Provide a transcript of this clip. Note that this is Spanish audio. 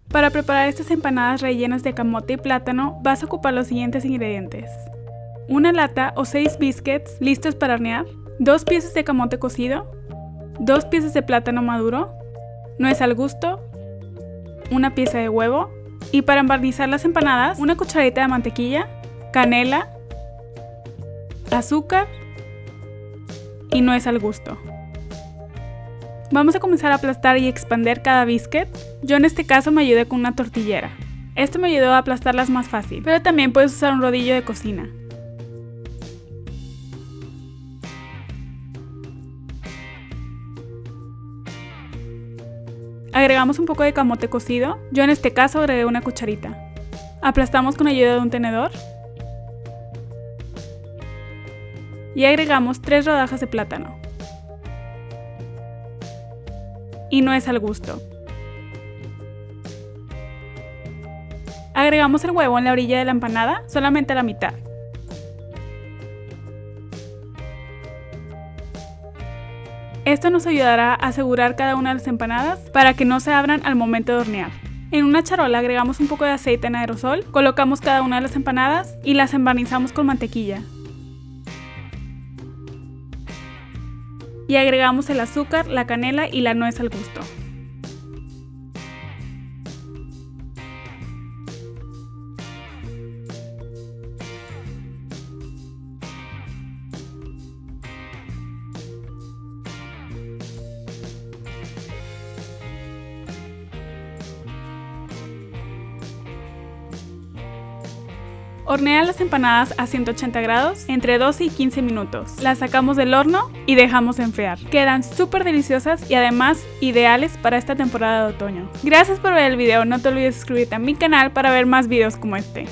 Para preparar estas empanadas rellenas de camote y plátano vas a ocupar los siguientes ingredientes: una lata o 6 biscuits listos para hornear, 2 piezas de camote cocido, 2 piezas de plátano maduro, nuez al gusto, una pieza de huevo y para embarnizar las empanadas, una cucharadita de mantequilla, canela, azúcar y nuez al gusto. Vamos a comenzar a aplastar y expander cada biscuit. Yo en este caso me ayudé con una tortillera. Esto me ayudó a aplastarlas más fácil, pero también puedes usar un rodillo de cocina. Agregamos un poco de camote cocido. Yo en este caso agregué una cucharita. Aplastamos con ayuda de un tenedor. Y agregamos 3 rodajas de plátano. Y nuez al gusto. Agregamos el huevo en la orilla de la empanada, solamente a la mitad. Esto nos ayudará a asegurar cada una de las empanadas para que no se abran al momento de hornear. En una charola agregamos un poco de aceite en aerosol, colocamos cada una de las empanadas y las embarnizamos con mantequilla. Y agregamos el azúcar, la canela y la nuez al gusto. Hornea las empanadas a 180 grados entre 12 y 15 minutos. Las sacamos del horno y dejamos enfriar. Quedan súper deliciosas y además ideales para esta temporada de otoño. Gracias por ver el video, no te olvides suscribirte a mi canal para ver más videos como este.